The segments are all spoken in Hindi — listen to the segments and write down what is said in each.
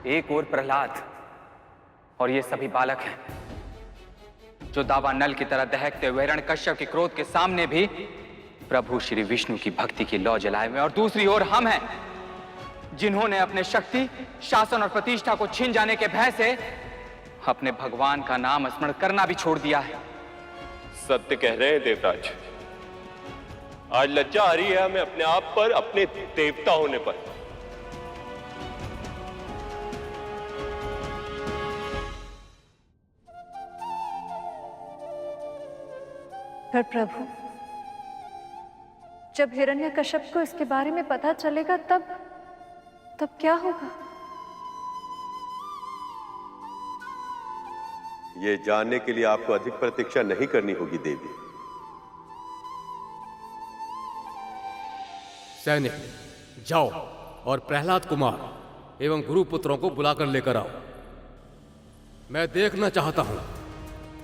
एक ओर प्रहलाद और ये सभी बालक हैं जो दावानल की तरह दहकते हुए हिरण्यकश्यप के क्रोध के सामने भी प्रभु श्री विष्णु की भक्ति की लौ जलाए हुए, और दूसरी ओर हम हैं जिन्होंने अपने शक्ति, शासन और प्रतिष्ठा को छीन जाने के भय से अपने भगवान का नाम स्मरण करना भी छोड़ दिया है। सत्य कह रहे हैं देवराज। आज लज्जा आ रही है हमें अपने आप पर, अपने देवता होने पर। पर प्रभु, जब हिरण्यकश्यप को इसके बारे में पता चलेगा तब क्या होगा? ये जानने के लिए आपको अधिक प्रतीक्षा नहीं करनी होगी देवी। सैनिक, जाओ और प्रहलाद कुमार एवं गुरुपुत्रों को बुलाकर लेकर आओ। मैं देखना चाहता हूं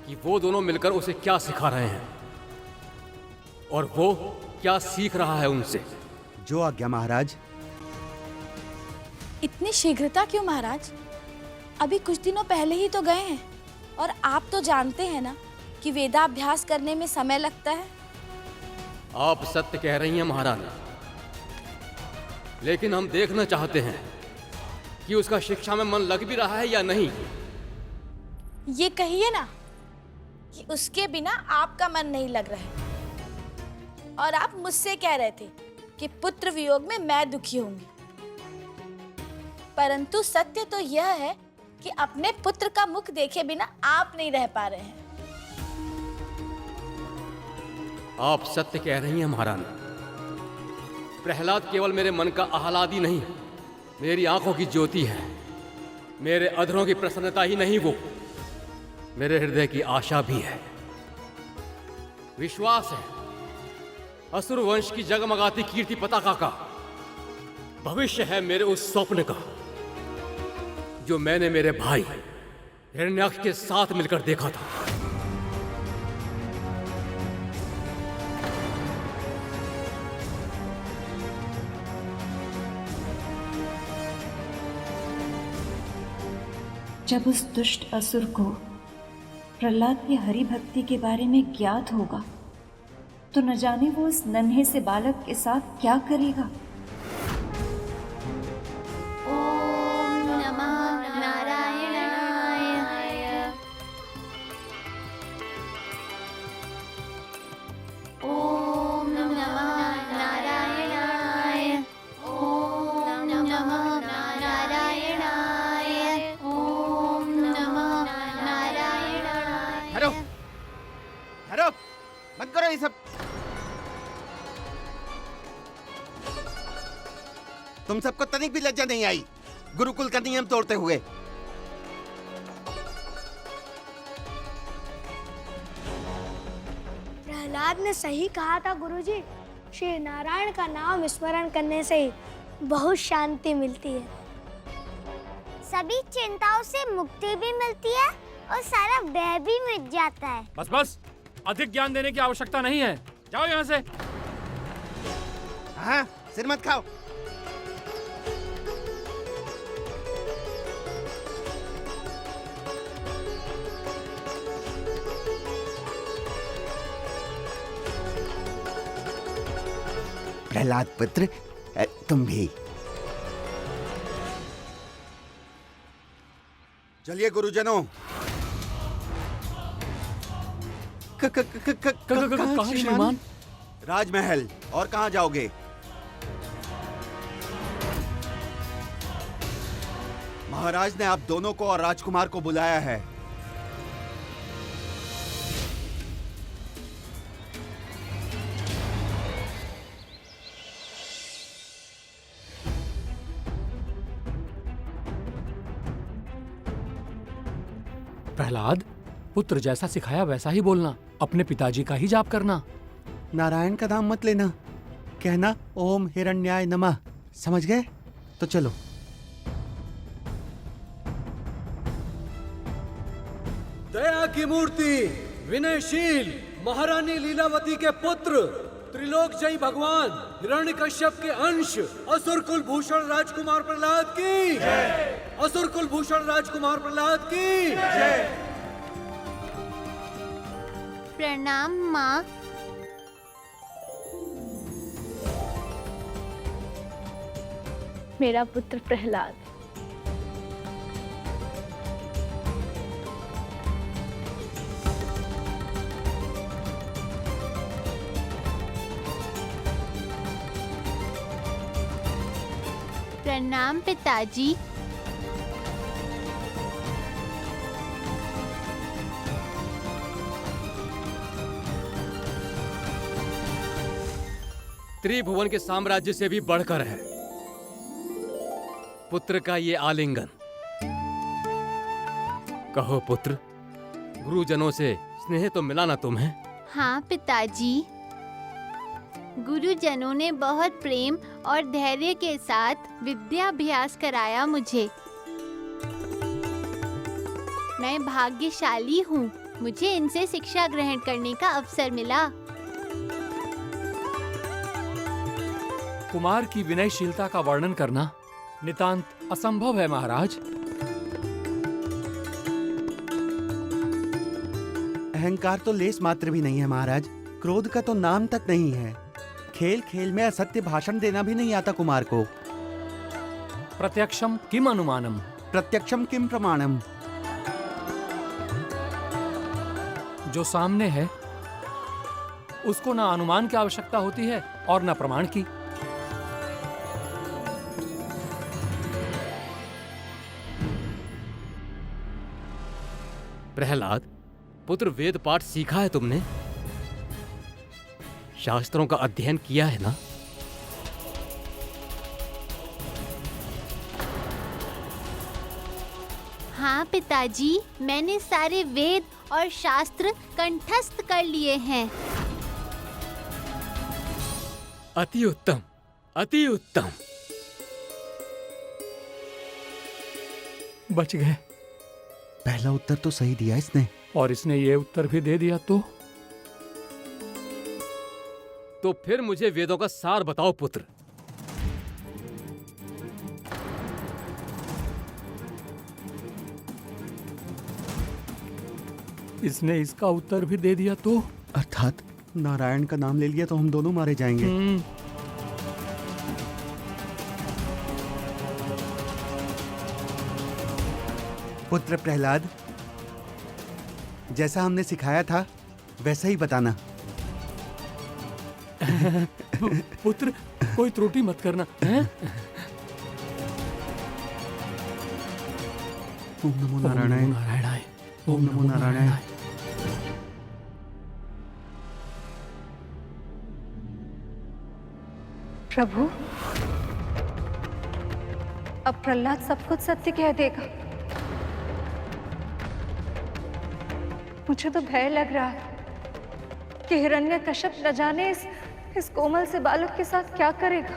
कि वो दोनों मिलकर उसे क्या सिखा रहे हैं और वो क्या सीख रहा है उनसे। जो आज्ञा महाराज। इतनी शीघ्रता क्यों महाराज? अभी कुछ दिनों पहले ही तो गए हैं, और आप तो जानते हैं ना कि वेदाभ्यास करने में समय लगता है। आप सत्य कह रही हैं महारानी, लेकिन हम देखना चाहते हैं कि उसका शिक्षा में मन लग भी रहा है या नहीं। ये कहिए ना कि उसके बिना आपका मन नहीं लग रहा है, और आप मुझसे कह रहे थे कि पुत्र वियोग में मैं दुखी होंगी। परंतु सत्य तो यह है कि अपने पुत्र का मुख देखे बिना आप नहीं रह पा रहे हैं। आप सत्य कह रही हैं महारानी। प्रहलाद केवल मेरे मन का आह्लादी नहीं, मेरी आंखों की ज्योति है। मेरे अधरों की प्रसन्नता ही नहीं, वो मेरे हृदय की आशा भी है। विश्वास है असुर वंश की जगमगाती कीर्ति पताका का भविष्य है मेरे उस स्वप्न का जो मैंने मेरे भाई हिरण्याक्ष के साथ मिलकर देखा था। जब उस दुष्ट असुर को प्रहलाद की हरि भक्ति के बारे में ज्ञात होगा तो न जाने वो उस नन्हे से बालक के साथ क्या करेगा। मत करो ये सब। तुम सबको तनिक भी लज्जा नहीं आई गुरुकुल का नियम तोड़ते हुए। प्रहलाद ने सही कहा था गुरुजी, श्री नारायण का नाम स्मरण करने से ही बहुत शांति मिलती है, सभी चिंताओं से मुक्ति भी मिलती है और सारा भय भी मिट जाता है। बस बस, अधिक ज्ञान देने की आवश्यकता नहीं है, जाओ यहाँ से। हाँ, सिर मत खाओ। प्रहलाद पुत्र, तुम भी चलिए गुरुजनों। कहाँ श्रीमान? राजमहल। और कहाँ जाओगे? महाराज ने आप दोनों को और राजकुमार को बुलाया है। प्रहलाद, पुत्र जैसा सिखाया वैसा ही बोलना, अपने पिताजी का ही जाप करना। नारायण का नाम मत लेना, कहना ओम हिरण्याय नमः। समझ गए? तो चलो। दया की मूर्ति, विनयशील महारानी लीलावती के पुत्र, त्रिलोक जयी भगवान हिरण्यकश्यप के अंश, असुर कुल भूषण राजकुमार प्रहलाद की असुर कुलभूषण राजकुमार प्रहलाद की जय। प्रणाम माँ। मेरा पुत्र प्रहलाद। प्रणाम पिताजी। त्रिभुवन के साम्राज्य से भी बढ़कर है पुत्र का ये आलिंगन। कहो पुत्र, गुरुजनों से स्नेह तो मिला ना तुम्हें? हाँ पिताजी, गुरुजनों ने बहुत प्रेम और धैर्य के साथ विद्याभ्यास कराया मुझे। मैं भाग्यशाली हूँ, मुझे इनसे शिक्षा ग्रहण करने का अवसर मिला। कुमार की विनयशीलता का वर्णन करना नितांत असंभव है महाराज। अहंकार तो लेस मात्र भी नहीं है महाराज, क्रोध का तो नाम तक नहीं है। खेल खेल में असत्य भाषण देना भी नहीं आता कुमार को। प्रत्यक्षम किम अनुमानम, प्रत्यक्षम किम प्रमाणम। जो सामने है उसको ना अनुमान की आवश्यकता होती है और ना प्रमाण की। प्रहलाद पुत्र, वेद पाठ सीखा है तुमने? शास्त्रों का अध्ययन किया है ना? हाँ पिताजी, मैंने सारे वेद और शास्त्र कंठस्थ कर लिए हैं। अति उत्तम, अति उत्तम। बच गए। पहला उत्तर तो सही दिया इसने। और इसने ये उत्तर भी दे दिया तो फिर मुझे वेदों का सार बताओ पुत्र। इसने इसका उत्तर भी दे दिया तो? अर्थात नारायण का नाम ले लिया तो हम दोनों मारे जाएंगे। पुत्र प्रहलाद, जैसा हमने सिखाया था वैसा ही बताना। पुत्र, कोई त्रुटि मत करना हैं? ओम नमो नारायणाय, नारायणाय, ओम नमो नारायणाय। प्रभु, अब प्रहलाद सब कुछ सत्य कह देगा। मुझे तो भय लग रहा है कि हिरण्यकश्यप न जाने इस कोमल से बालक के साथ क्या करेगा।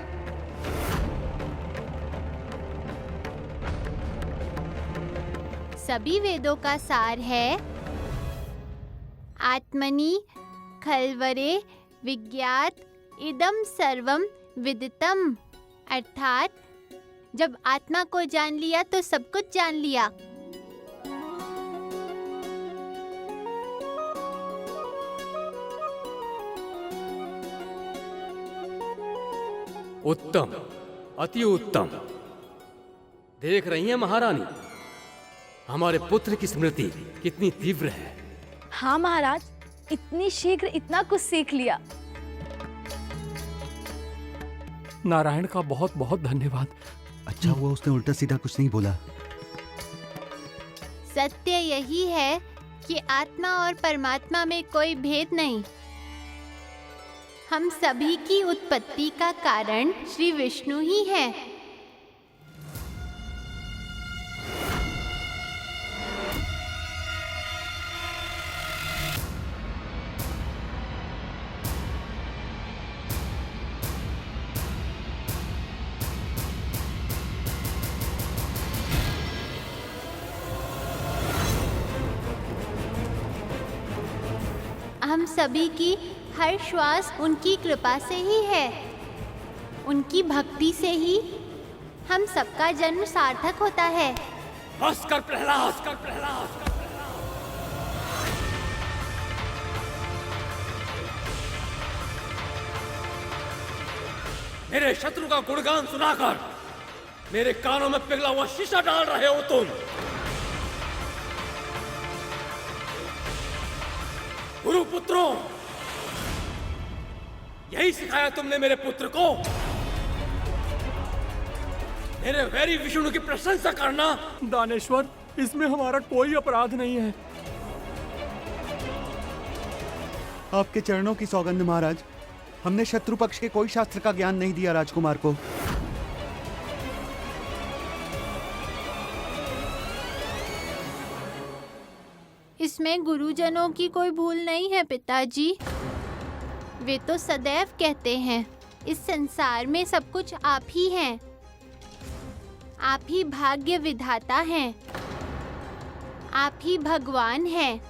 सभी वेदों का सार है आत्मनि खल्वरे विज्ञात इदम सर्वम विदितम, अर्थात जब आत्मा को जान लिया तो सब कुछ जान लिया। उत्तम, अति उत्तम। देख रही हैं महारानी, हमारे पुत्र की स्मृति कितनी तीव्र है। हाँ महाराज, इतनी शीघ्र इतना कुछ सीख लिया। नारायण का बहुत बहुत धन्यवाद। अच्छा हुआ उसने उल्टा सीधा कुछ नहीं बोला। सत्य यही है कि आत्मा और परमात्मा में कोई भेद नहीं। हम सभी की उत्पत्ति का कारण श्री विष्णु ही है। हम सभी की हर श्वास उनकी कृपा से ही है। उनकी भक्ति से ही हम सबका जन्म सार्थक होता है। बस कर प्रहलाद, कर प्रहलाद। मेरे शत्रु का गुणगान सुनाकर मेरे कानों में पिघला हुआ शीशा डाल रहे हो तुम। गुरुपुत्रों, यही सिखाया तुमने मेरे पुत्र को? मेरे वैरी विष्णु की प्रशंसा करना? दानेश्वर, इसमें हमारा कोई अपराध नहीं है। आपके चरणों की सौगंध महाराज, हमने शत्रु पक्ष के कोई शास्त्र का ज्ञान नहीं दिया राजकुमार को। इसमें गुरुजनों की कोई भूल नहीं है पिताजी। वे तो सदैव कहते हैं इस संसार में सब कुछ आप ही हैं, आप ही भाग्य विधाता हैं, आप ही भगवान हैं।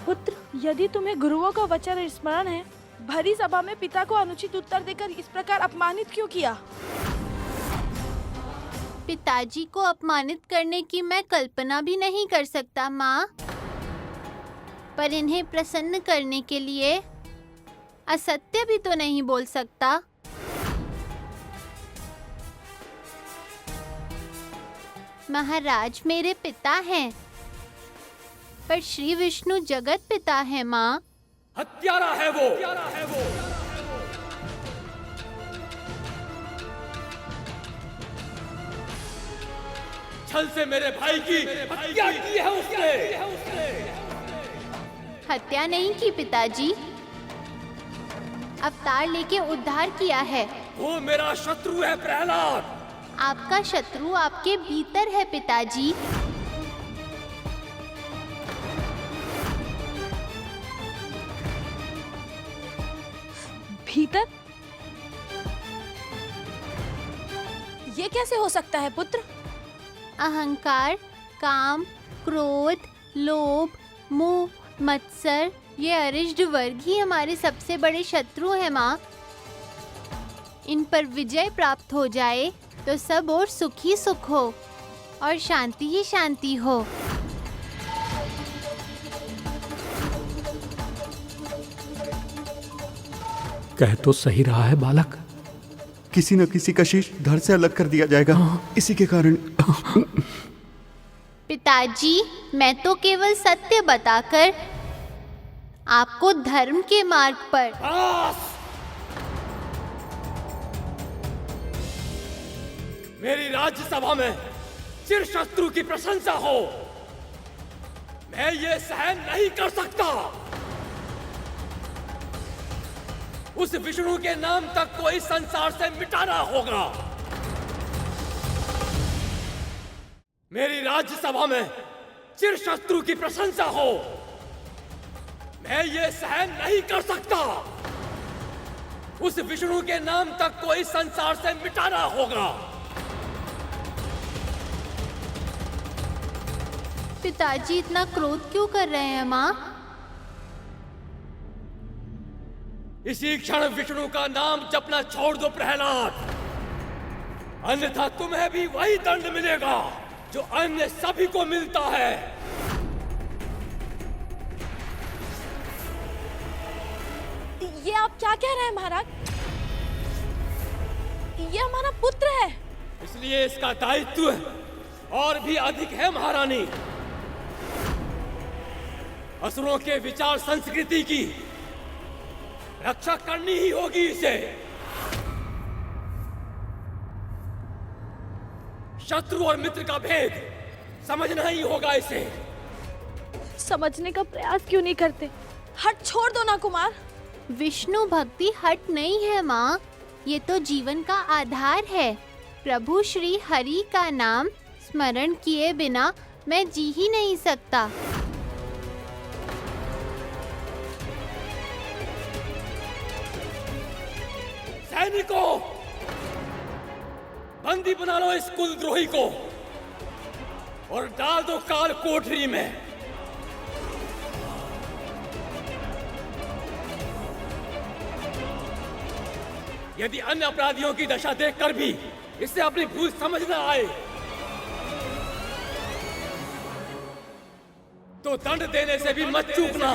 पुत्र, यदि तुम्हें गुरुओं का वचन स्मरण है, भरी सभा में पिता को अनुचित उत्तर देकर इस प्रकार अपमानित क्यों किया? पिताजी को अपमानित करने की मैं कल्पना भी नहीं कर सकता माँ, पर इन्हें प्रसन्न करने के लिए असत्य भी तो नहीं बोल सकता। महाराज मेरे पिता हैं, पर श्री विष्णु जगत पिता है माँ। हत्यारा है वो। छल से मेरे भाई की हत्या की है उसने। हत्या नहीं की पिताजी, अवतार लेके उद्धार किया है। वो मेरा शत्रु है प्रहलाद। आपका शत्रु आपके भीतर है पिताजी। भीतर? ये कैसे हो सकता है पुत्र? अहंकार, काम, क्रोध, लोभ, मोह, मत्सर, ये अरिष्ट वर्ग ही हमारे सबसे बड़े शत्रु हैं माँ। इन पर विजय प्राप्त हो जाए तो सब और सुख ही सुख हो और शांति ही शांति हो। कह तो सही रहा है बालक। किसी न किसी का शीश धड़ से अलग कर दिया जाएगा, इसी के कारण। पिताजी, मैं तो केवल सत्य बताकर आपको धर्म के मार्ग पर। मेरी राज्यसभा में चिर शत्रु की प्रशंसा हो, मैं ये सहन नहीं कर सकता। उस विष्णु के नाम तक को इस संसार से मिटाना होगा। मेरी राज्यसभा में चिर शत्रु की प्रशंसा हो, मैं ये सहन नहीं कर सकता। उस विष्णु के नाम तक को इस संसार से मिटाना होगा। पिताजी इतना क्रोध क्यों कर रहे हैं माँ? इसी क्षण विष्णु का नाम जपना छोड़ दो प्रहलाद, अन्यथा तुम्हें भी वही दंड मिलेगा जो अन्य सभी को मिलता है। ये आप क्या कह रहे हैं महाराज? ये हमारा पुत्र है। इसलिए इसका दायित्व और भी अधिक है महारानी। असुरों के विचार संस्कृति की रक्षा करनी ही होगी इसे। शत्रु और मित्र का भेद समझना ही होगा इसे। समझने का प्रयास क्यों नहीं करते? हट छोड़ दो ना कुमार। विष्णु भक्ति हट नहीं है माँ, ये तो जीवन का आधार है। प्रभु श्री हरि का नाम स्मरण किए बिना मैं जी ही नहीं सकता। सैनिकों, बंदी बना लो इस कुलद्रोही को और डाल दो काल कोठरी में। यदि अन्य अपराधियों की दशा देखकर भी इसे अपनी भूल समझ न आए तो दंड देने से भी मत चूकना।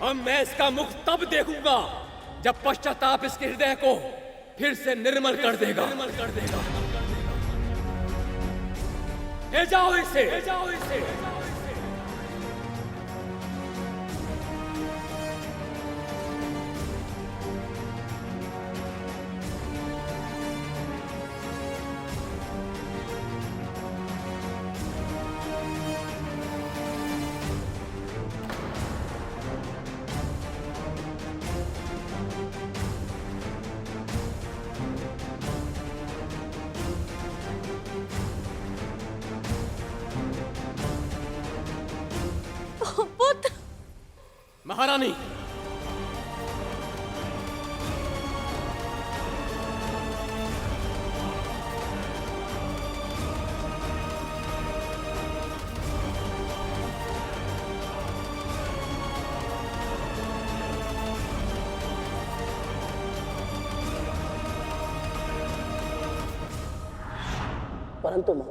अब मैं इसका मुख तब देखूंगा जब पश्चाताप इसके हृदय को फिर से निर्मल कर देगा। ले जाओ इसे। महारानी, परंतु मां,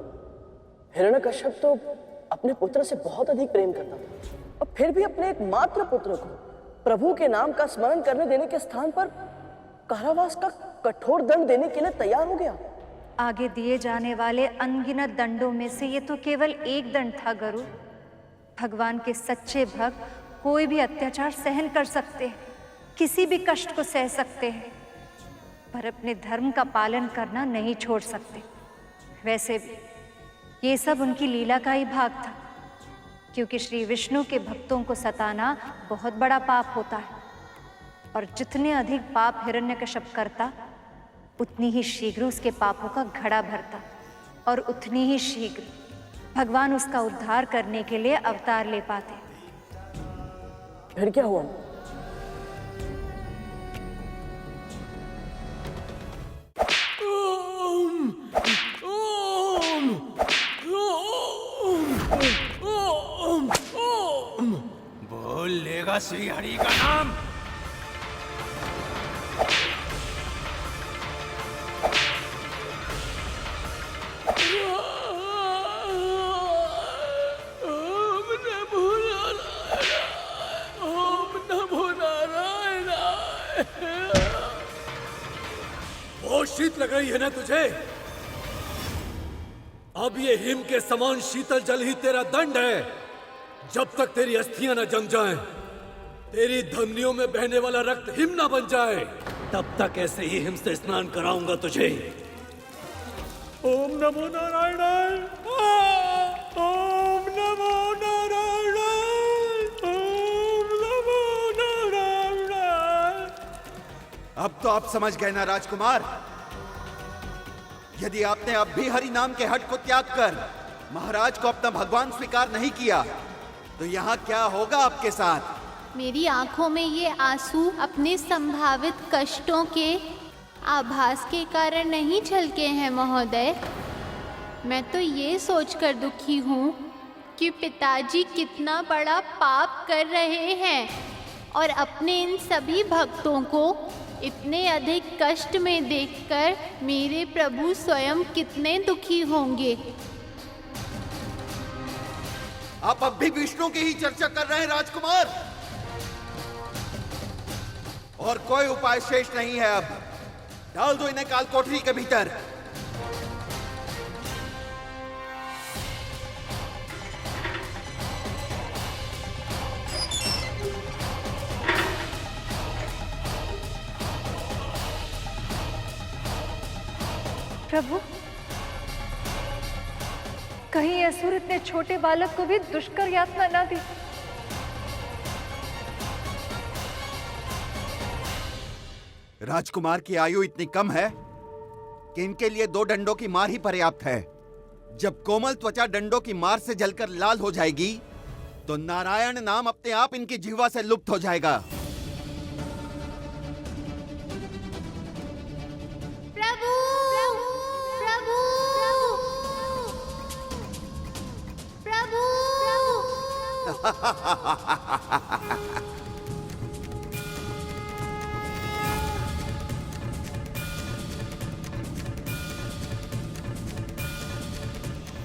हिरण्यकश्यप तो अपने पुत्र से बहुत अधिक प्रेम करता था और फिर भी अपने एकमात्र पुत्र को प्रभु के नाम का स्मरण करने देने के स्थान पर कारावास का कठोर दंड देने के लिए तैयार हो गया। आगे दिए जाने वाले अनगिनत दंडों में से ये तो केवल एक दंड था गरुड़। भगवान के सच्चे भक्त कोई भी अत्याचार सहन कर सकते हैं, किसी भी कष्ट को सह सकते हैं, पर अपने धर्म का पालन करना नहीं छोड़ सकते। वैसे भी ये सब उनकी लीला का ही भाग था, क्योंकि श्री विष्णु के भक्तों को सताना बहुत बड़ा पाप होता है और जितने अधिक पाप हिरण्यकश्यप करता उतनी ही शीघ्र उसके पापों का घड़ा भरता और उतनी ही शीघ्र भगवान उसका उद्धार करने के लिए अवतार ले पाते। फिर क्या हुआ? बोल लेगा श्री हरि का नाम। बहुत शीत लग रही है ना तुझे? अब ये हिम के समान शीतल जल ही तेरा दंड है। जब तक तेरी अस्थियां न जम जाएं, तेरी धमनियों में बहने वाला रक्त हिम न बन जाए, तब तक ऐसे ही हिम से स्नान कराऊंगा तुझे। ओम नमो नारायण, ओम नमो नारायण, ओम नमो नारायण। अब तो आप समझ गए ना राजकुमार? यदि आपने अब भी हरि नाम के हट को त्याग कर महाराज को अपना भगवान स्वीकार नहीं किया तो यहाँ क्या होगा आपके साथ? मेरी आंखों में ये आंसू अपने संभावित कष्टों के आभास के कारण नहीं छलके हैं महोदय। मैं तो ये सोचकर दुखी हूँ कि पिताजी कितना बड़ा पाप कर रहे हैं और अपने इन सभी भक्तों को इतने अधिक कष्ट में देखकर मेरे प्रभु स्वयं कितने दुखी होंगे। आप अब भी विष्णु की ही चर्चा कर रहे हैं राजकुमार, और कोई उपाय शेष नहीं है। अब डाल दो इन्हें काल कोठरी के भीतर। प्रभु, कहीं असुर इतने छोटे बालक को भी दुष्कर यातना ना दी। राजकुमार की आयु इतनी कम है कि इनके लिए 2 डंडों की मार ही पर्याप्त है। जब कोमल त्वचा डंडों की मार से जलकर लाल हो जाएगी तो नारायण नाम अपने आप इनकी जिह्वा से लुप्त हो जाएगा।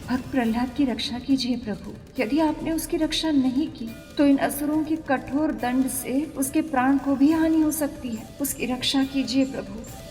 भक्त प्रहलाद की रक्षा कीजिए प्रभु। यदि आपने उसकी रक्षा नहीं की तो इन असुरों के कठोर दंड से उसके प्राण को भी हानि हो सकती है। उसकी रक्षा कीजिए प्रभु।